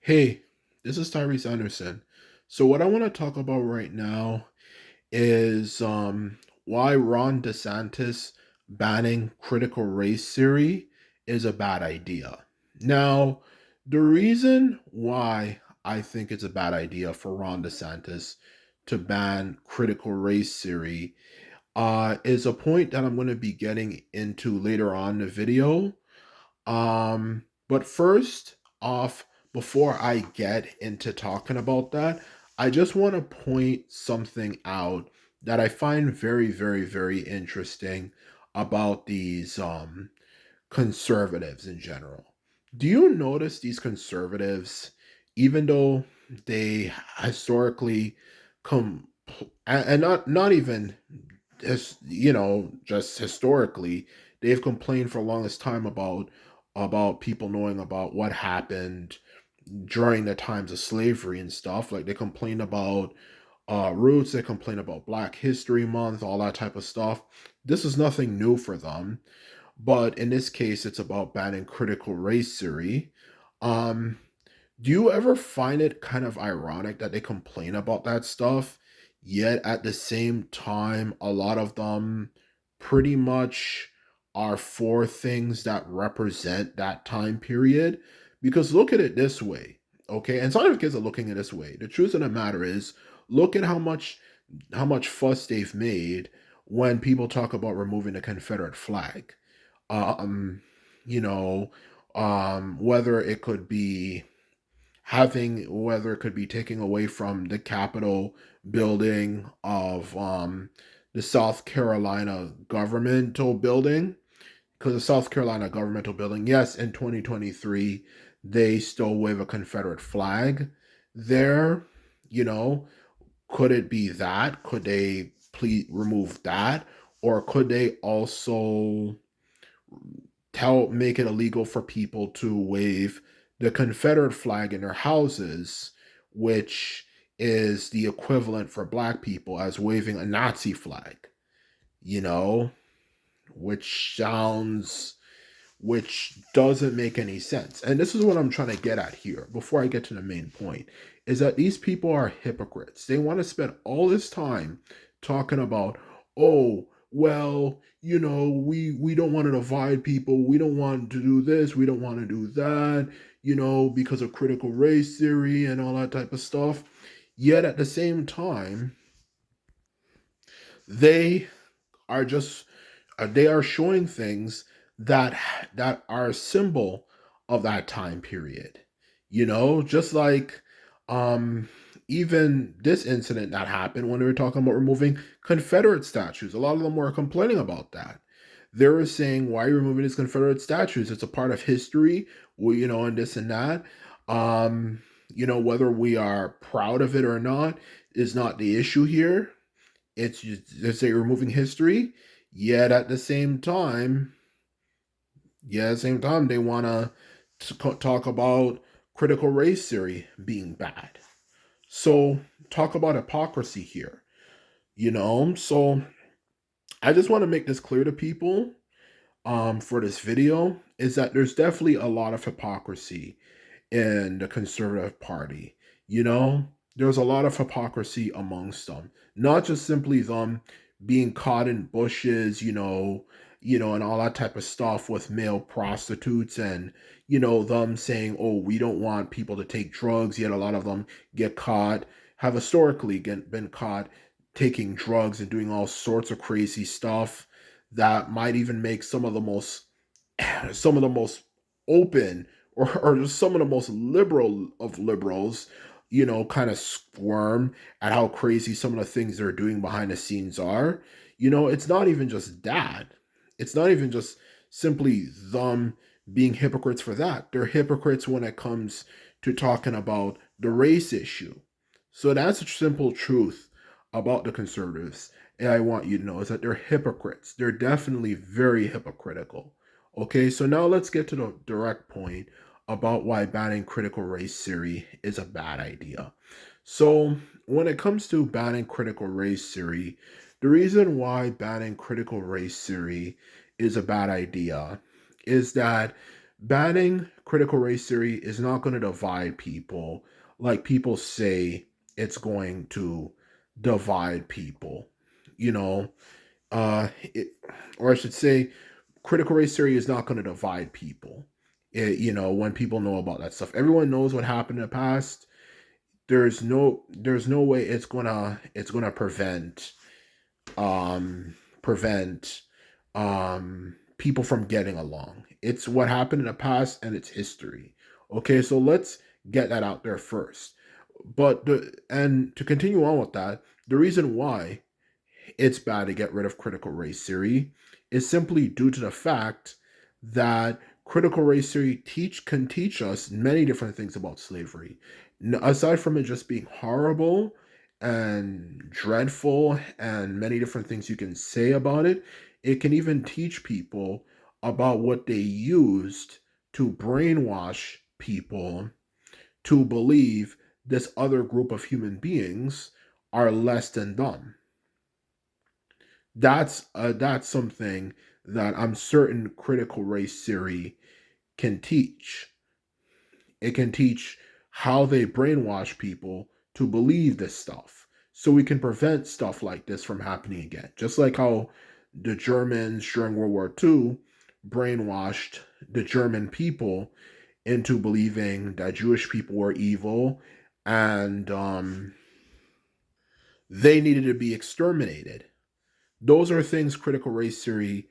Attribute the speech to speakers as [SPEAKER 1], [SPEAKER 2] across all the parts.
[SPEAKER 1] Hey, this is Tyrese Anderson. So what I want to talk about right now is why Ron DeSantis banning critical race theory is a bad idea. Now, the reason why I think it's a bad idea for Ron DeSantis to ban critical race theory is a point that I'm going to be getting into later on in the video. But first off, before I get into talking about that, I just want to point something out that I find very, very, very interesting about these conservatives in general. Do you notice these conservatives, even though they historically come and not even as just historically, they've complained for the longest time about people knowing about what happened during the times of slavery and stuff. Like they complain about roots, they complain about Black History Month, all that type of stuff. This is nothing new for them, but in this case, it's about banning critical race theory. Um, do you ever find it kind of ironic that they complain about that stuff, yet at the same time, a lot of them pretty much are for things that represent that time period? Because look at it this way, okay? And some of the kids are looking at it this way. The truth of the matter is, look at how much fuss they've made when people talk about removing the Confederate flag. Um, you know, whether it could be whether it could be taking away from the Capitol building of the South Carolina governmental building, because the South Carolina governmental building, yes, in 2023 they still wave a Confederate flag there. You know, could it be that? Could they please remove that, or could they also make it illegal for people to wave the Confederate flag in their houses, which is the equivalent for black people as waving a Nazi flag, you know, which doesn't make any sense. And this is what I'm trying to get at here before I get to the main point, is that these people are hypocrites. They want to spend all this time talking about, oh, well, we don't want to divide people. We don't want to do this. We don't want to do that, because of critical race theory and all that type of stuff. Yet at the same time, they are just they are showing things that are a symbol of that time period. Just like um even this incident that happened when they were talking about removing Confederate statues. A lot of them were complaining about that. They were saying, why are you removing these Confederate statues? It's a part of history, well, and this and that. Whether we are proud of it or not is not the issue here. It's just, they say removing history, yet at the same time, they want to talk about critical race theory being bad. So talk about hypocrisy here, So I just want to make this clear to people for this video is that there's definitely a lot of hypocrisy in the conservative party. There's a lot of hypocrisy amongst them, not just simply them being caught in bushes, and all that type of stuff with male prostitutes and, them saying, oh, we don't want people to take drugs, yet a lot of them have historically been caught taking drugs and doing all sorts of crazy stuff that might even make some of the most open or just some of the most liberal of liberals, kind of squirm at how crazy some of the things they're doing behind the scenes are. It's not even just that. It's not even just simply them being hypocrites for that. They're hypocrites when it comes to talking about the race issue. So that's a simple truth about the conservatives. And I want you to know is that they're hypocrites. They're definitely very hypocritical. Okay, so now let's get to the direct point about why banning critical race theory is a bad idea. So, when it comes to banning critical race theory, the reason why banning critical race theory is a bad idea is that Banning critical race theory is not going to divide people like people say it's going to divide people. You know, it, or I should say, critical race theory is not going to divide people. When people know about that stuff, everyone knows what happened in the past. There's no way it's gonna um prevent people from getting along. It's what happened in the past and it's history. Okay, so let's get that out there first. And to continue on with that, the reason why it's bad to get rid of critical race theory is simply due to the fact that critical race theory can teach us many different things about slavery. Aside from it just being horrible and dreadful and many different things you can say about it, it can even teach people about what they used to brainwash people to believe this other group of human beings are less than them. That's something that I'm certain critical race theory can teach. It can teach how they brainwash people to believe this stuff, so we can prevent stuff like this from happening again. Just like how the Germans during World War II brainwashed the German people into believing that Jewish people were evil and they needed to be exterminated. Those are things critical race theory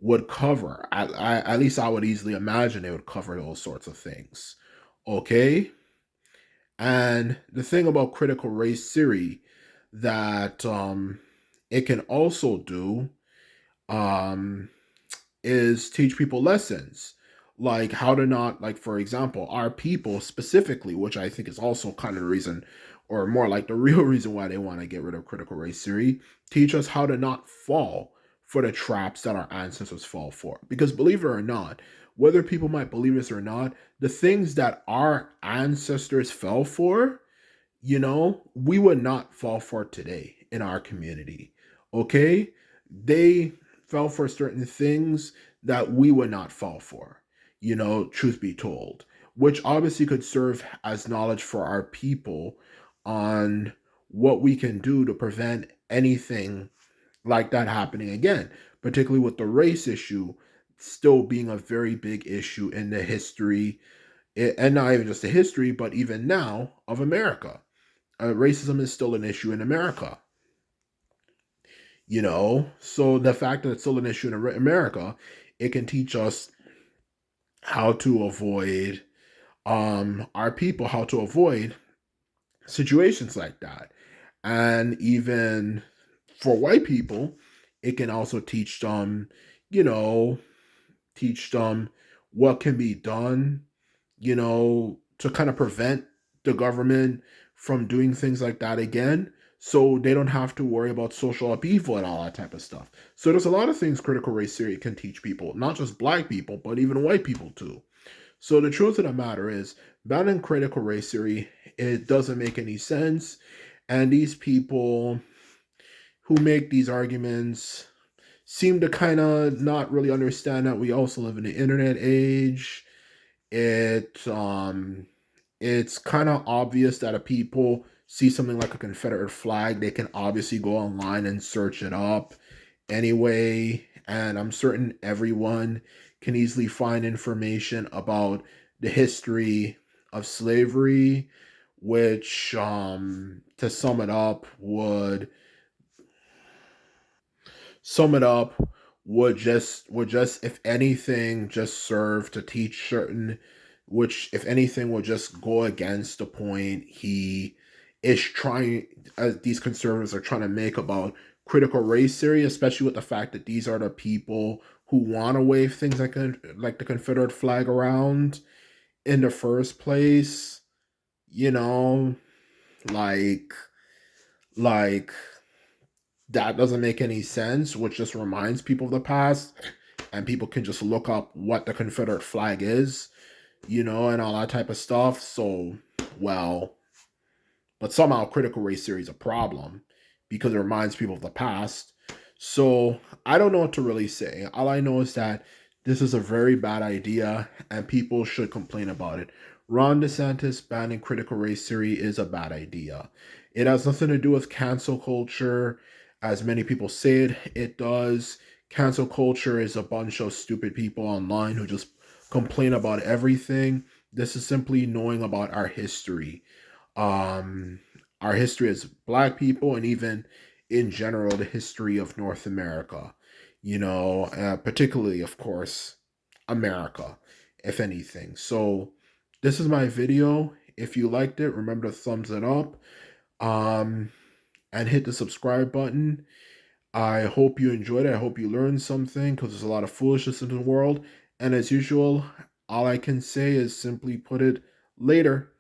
[SPEAKER 1] would cover. At least I would easily imagine it would cover those sorts of things. Okay? And the thing about critical race theory that it can also do um, is teach people lessons, like how to not, like, for example, our people specifically, which I think is also kind of the reason, or more like the real reason why they want to get rid of critical race theory, teach us how to not fall for the traps that our ancestors fall for. Because believe it or not, whether people might believe this or not, the things that our ancestors fell for, we would not fall for today in our community. Okay? They fell for certain things that we would not fall for, truth be told, which obviously could serve as knowledge for our people on what we can do to prevent anything like that happening again, particularly with the race issue still being a very big issue in the history, and not even just the history, but even now of America. Racism is still an issue in America. So the fact that it's still an issue in America, it can teach us how to avoid our people, how to avoid situations like that. And even for white people, it can also teach them, you know teach them what can be done, to kind of prevent the government from doing things like that again, so they don't have to worry about social upheaval and all that type of stuff. So there's a lot of things critical race theory can teach people, not just black people, but even white people too. So the truth of the matter is, banning critical race theory, it doesn't make any sense. And these people who make these arguments seem to kind of not really understand that we also live in the internet age. It's kind of obvious that if people see something like a Confederate flag, they can obviously go online and search it up anyway. And I'm certain everyone can easily find information about the history of slavery, which, to sum it up would just, if anything, just serve to teach certain, which, if anything, will just go against the point he is trying, these conservatives are trying to make about critical race theory, especially with the fact that these are the people who want to wave things like the Confederate flag around in the first place. You know, like like that doesn't make any sense, which just reminds people of the past, and people can just look up what the Confederate flag is, and all that type of stuff. So, well, but somehow critical race theory is a problem because it reminds people of the past. So I don't know what to really say. All I know is that This is a very bad idea, and people should complain about it. Ron DeSantis banning critical race theory is a bad idea. It has nothing to do with cancel culture, as many people say it does. Cancel culture is a bunch of stupid people online who just complain about everything. This is simply knowing about our history. Um, our history as Black people, and even in general, the history of North America. Particularly, of course, America, if anything. So, this is my video. If you liked it, remember to thumbs it up, um, and hit the subscribe button. I hope you enjoyed it. I hope you learned something, because there's a lot of foolishness in the world. And as usual, all I can say is simply put it, later.